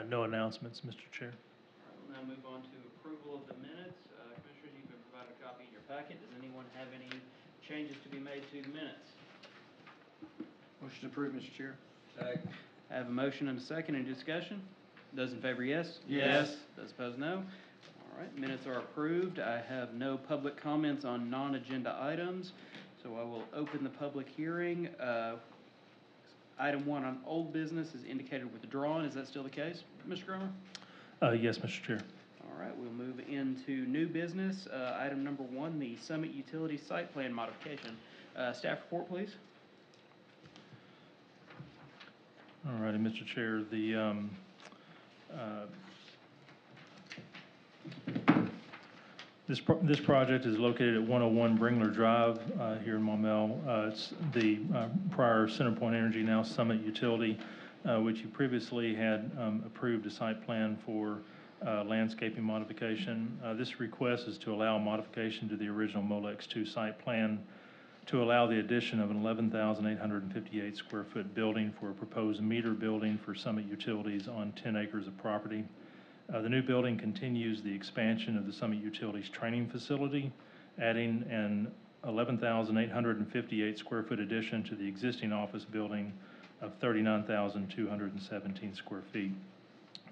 No announcements, Mr. Chair. We'll now move on to approval of the minutes. Commissioners, you've been provided a copy in your packet. Does anyone have any changes to be made to the minutes? Motion approved, Mr. Chair. Second. I have a motion and a second. Any discussion? Those in favor, yes? Yes. Those opposed, no. All right, minutes are approved. I have no public comments on non-agenda items, so I will open the public hearing. Item 1 on old business is indicated withdrawn. Is that still the case, Mr. Gromer? Yes, Mr. Chair. All right, we'll move into new business. Item number 1, the Summit Utility Site Plan Modification. Staff report, please. All righty, Mr. Chair. This project is located at 101 Bringler Drive here in Maumelle. It's the prior CenterPoint Energy, now Summit Utility, which you previously had approved a site plan for landscaping modification. This request is to allow modification to the original Molex 2 site plan to allow the addition of an 11,858 square foot building for a proposed meter building for Summit Utilities on 10 acres of property. The new building continues the expansion of the Summit Utilities training facility, adding an 11,858 square foot addition to the existing office building of 39,217 square feet.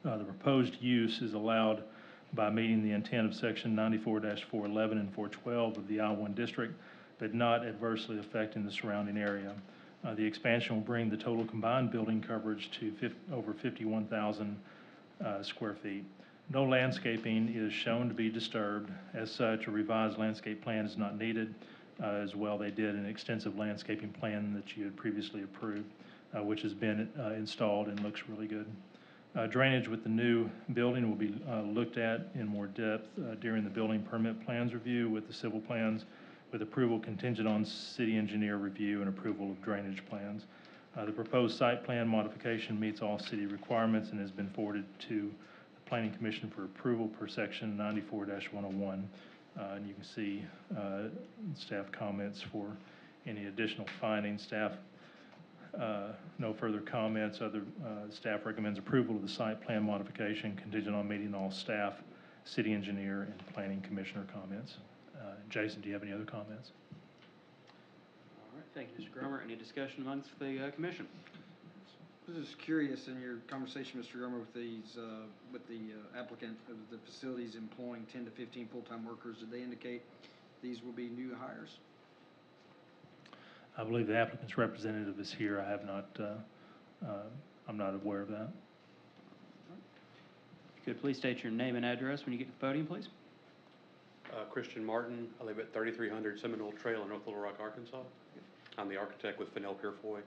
The proposed use is allowed by meeting the intent of section 94-411 and 412 of the I-1 district, but not adversely affecting the surrounding area. The expansion will bring the total combined building coverage to over 51,000 square feet. No landscaping is shown to be disturbed. As such, a revised landscape plan is not needed. As well, they did an extensive landscaping plan that you had previously approved, which has been installed and looks really good. Drainage with the new building will be looked at in more depth during the building permit plans review with the civil plans, with approval contingent on city engineer review and approval of drainage plans. The proposed site plan modification meets all city requirements and has been forwarded to the Planning Commission for approval per section 94-101. And you can see staff comments for any additional findings. Staff, no further comments. Staff recommends approval of the site plan modification contingent on meeting all staff, city engineer, and planning commissioner comments. Jason, do you have any other comments? All right, thank you, Mr. Gromer. Any discussion amongst the commission? I was just curious in your conversation, Mr. Gromer, with the applicant of the facilities employing 10 to 15 full-time workers, did they indicate these will be new hires? I believe the applicant's representative is here. I have not, I'm not aware of that. If you could please state your name and address when you get to the podium, please. Christian Martin. I live at 3300 Seminole Trail in North Little Rock, Arkansas. I'm the architect with Fennell Purefoy.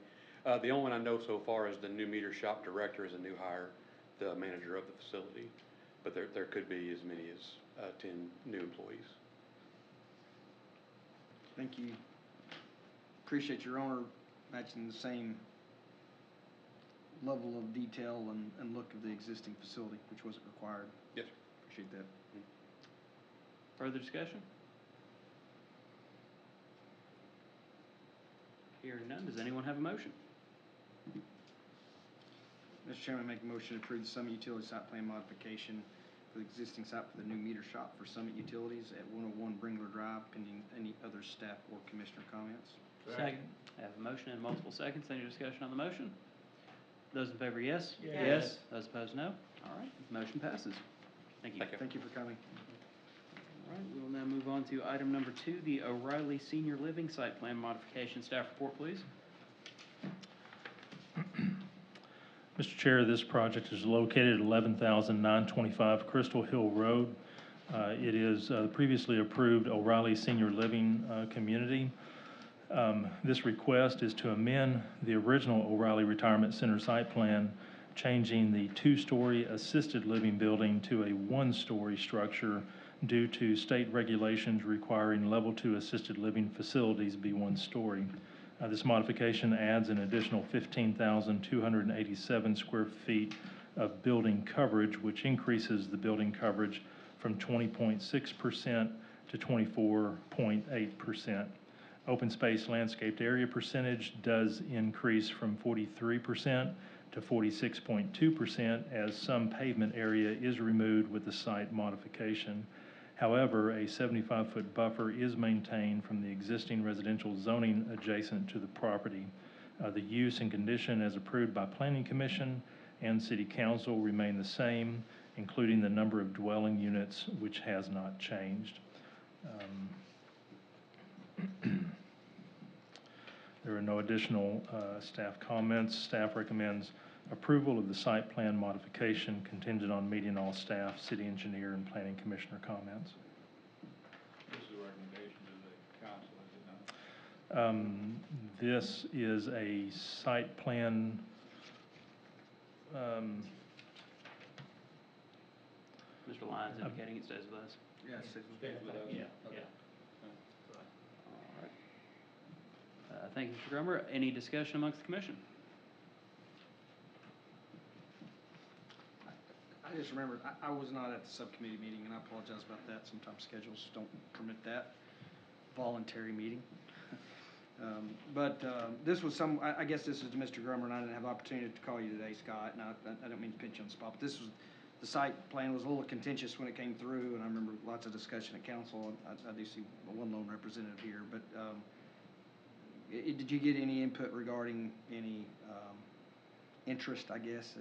The only one I know so far is the new meter shop director is a new hire, the manager of the facility. But there could be as many as 10 new employees. Thank you. Appreciate your owner matching the same level of detail and look of the existing facility, which wasn't required. Yes, sir. Appreciate that. Further discussion? Hearing none, does anyone have a motion? Mr. Chairman, I make a motion to approve the Summit Utility site plan modification for the existing site for the new meter shop for Summit Utilities at 101 Bringler Drive, pending any other staff or commissioner comments. Second. I have a motion and multiple seconds. Any discussion on the motion? Those in favor, yes? Yes. Those opposed, no. All right, motion passes. Thank you. Thank you. Thank you for coming. All right, we will now move on to item number 2, the O'Reilly Senior Living Site Plan Modification. Staff report, please. Mr. Chair, this project is located at 11,925 Crystal Hill Road. It is previously approved O'Reilly Senior Living community. This request is to amend the original O'Reilly Retirement Center site plan, changing the 2-story assisted living building to a 1-story structure due to state regulations requiring level 2 assisted living facilities be 1 story. This modification adds an additional 15,287 square feet of building coverage, which increases the building coverage from 20.6% to 24.8%. Open space landscaped area percentage does increase from 43% to 46.2% as some pavement area is removed with the site modification. However, a 75-foot buffer is maintained from the existing residential zoning adjacent to the property. The use and condition as approved by Planning Commission and City Council remain the same, including the number of dwelling units, which has not changed. There are no additional staff comments. Staff recommends approval of the site plan modification contingent on meeting all staff, city engineer, and planning commissioner comments. This is a recommendation to the council, is it not? This is a site plan, Mr. Lyons indicating it stays with us. Yes. Stays with us? Yeah, Okay. All right. Thank you, Mr. Grummer. Any discussion amongst the commission? I just remembered, I was not at the subcommittee meeting, and I apologize about that. Sometimes schedules don't permit that voluntary meeting. But this was I guess this is to Mr. Grummer, and I didn't have the opportunity to call you today, Scott, and I don't mean to pinch you on the spot, but this was, the site plan was a little contentious when it came through, and I remember lots of discussion at council. I do see one lone representative here, but did you get any input regarding any interest, I guess,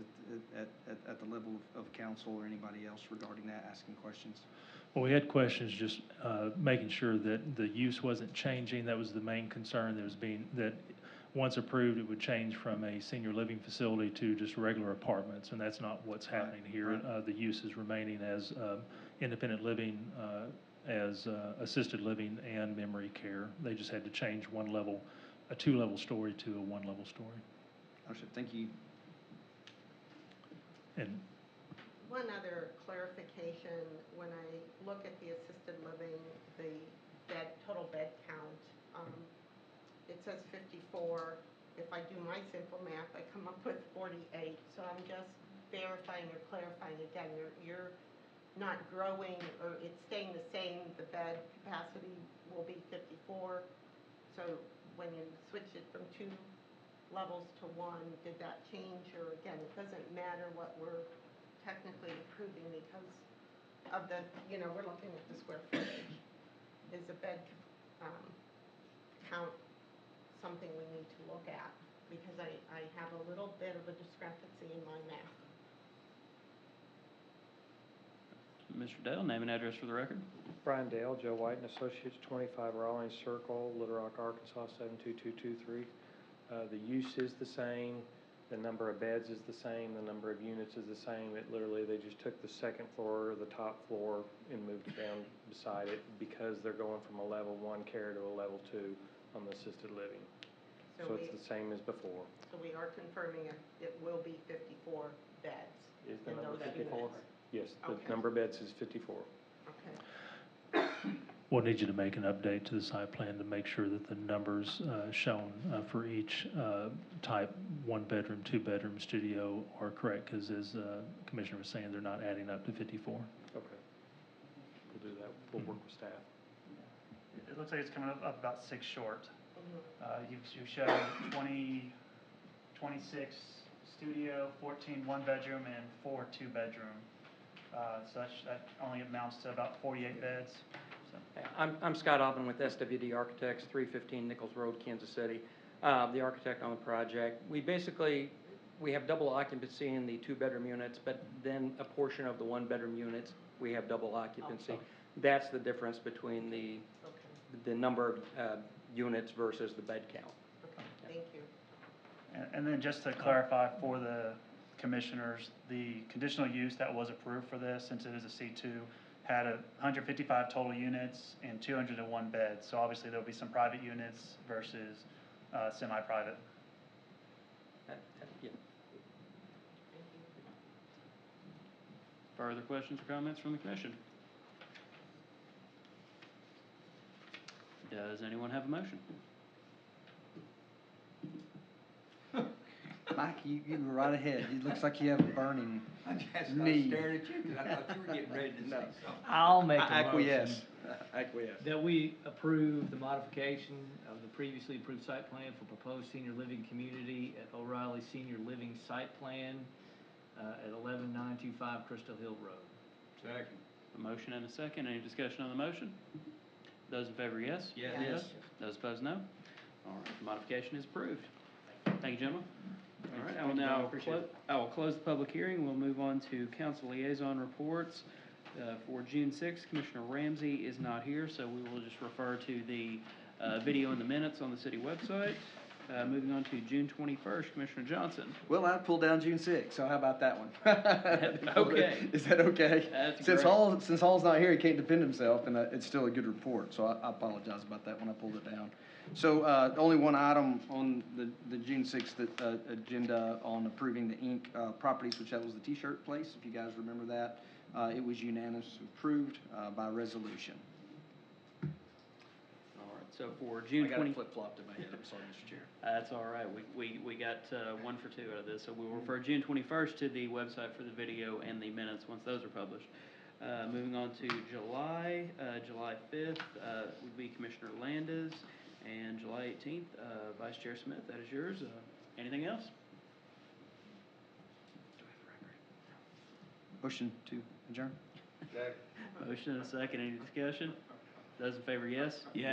at the level of council or anybody else regarding that, asking questions? well, we had questions just making sure that the use wasn't changing. That was the main concern. There was that once approved, it would change from a senior living facility to just regular apartments, and that's not what's happening here. Right. The use is remaining as independent living, as assisted living and memory care. They just had to change one level, a two-level story to a one-level story. Understood. Thank you. And One other clarification, when I look at the assisted living, the total bed count, it says 54. If I do my simple math, I come up with 48. So I'm just verifying or clarifying again, you're not growing, or it's staying the same, the bed capacity will be 54. So when you switch it from 2 levels to 1, did that change? Or again, it doesn't matter what we're technically approving because of the, we're looking at the square footage. Is the bed count something we need to look at? Because I have a little bit of a discrepancy in my math. Mr. Dale, name and address for the record. Brian Dale, Joe White and Associates, 25 Rawlings Circle, Little Rock, Arkansas, 72223. The use is the same, the number of beds is the same, the number of units is the same. It literally, they just took the second floor or the top floor and moved it down beside it because they're going from a level 1 care to a level 2 on the assisted living. So it's the same as before. So we are confirming it will be 54 beds. Is the in number those 54? units. Yes, the Okay. number of beds is 54. Okay. we'll need you to make an update to the site plan to make sure that the numbers shown for each type, 1-bedroom, 2-bedroom studio are correct, because as Commissioner was saying, they're not adding up to 54. Okay. We'll do that. We'll work with staff. It looks like it's coming up about 6 short. Mhm. You showed 26 studio, 14 1-bedroom, and 4 2-bedroom. So that only amounts to about 48 beds. So. I'm Scott Oppen with SWD Architects, 315 Nichols Road, Kansas City, the architect on the project. We have double occupancy in the 2-bedroom units, but then a portion of the 1-bedroom units, we have double occupancy. Okay. That's the difference between the number of units versus the bed count. Okay, thank you. And then just to clarify for the commissioners, the conditional use that was approved for this, since it is a C2, had 155 total units and 201 beds. So obviously there'll be some private units versus semi-private. Yeah. Thank you. Further questions or comments from the commission? Does anyone have a motion? Mike, you were right ahead. It looks like you have a burning I guess I need. stared at you because I thought you were getting ready to say No. something. I'll make a Acquiesce. motion Acquiesce. that we approve the modification of the previously approved site plan for proposed senior living community at O'Reilly Senior Living Site Plan at 11925 Crystal Hill Road. Second. A motion and a second. Any discussion on the motion? Those in favor, yes? Yes. Yes. Those opposed, no. All right, the modification is approved. Thank you, gentlemen. All right, I will Thank you, Brian. now Appreciate it. I will close the public hearing. We'll move on to council liaison reports. For June sixth, Commissioner Ramsey is not here, so we will just refer to the video in the minutes on the city website. Moving on to June 21st, Commissioner Johnson. Well, I pulled down June 6th, so how about that one? Okay. Is that okay? That's Since great. Since Hall's not here, he can't defend himself, and it's still a good report, so I apologize about that when I pulled it down. So, only one item on the June 6th agenda on approving the Inc. Properties, which that was the T-shirt place, if you guys remember that. It was unanimously approved by resolution. All right, so for June I got 20. it flip-flopped in my head, I'm sorry, Mr. Chair. That's all right. We got 1 for 2 out of this. So we'll refer June 21st to the website for the video and the minutes once those are published. Moving on to July 5th would be Commissioner Landis, and July 18th, Vice Chair Smith. That is yours. Anything else? Motion to adjourn? Motion and a second. Any discussion? Those in favor, yes? Yes.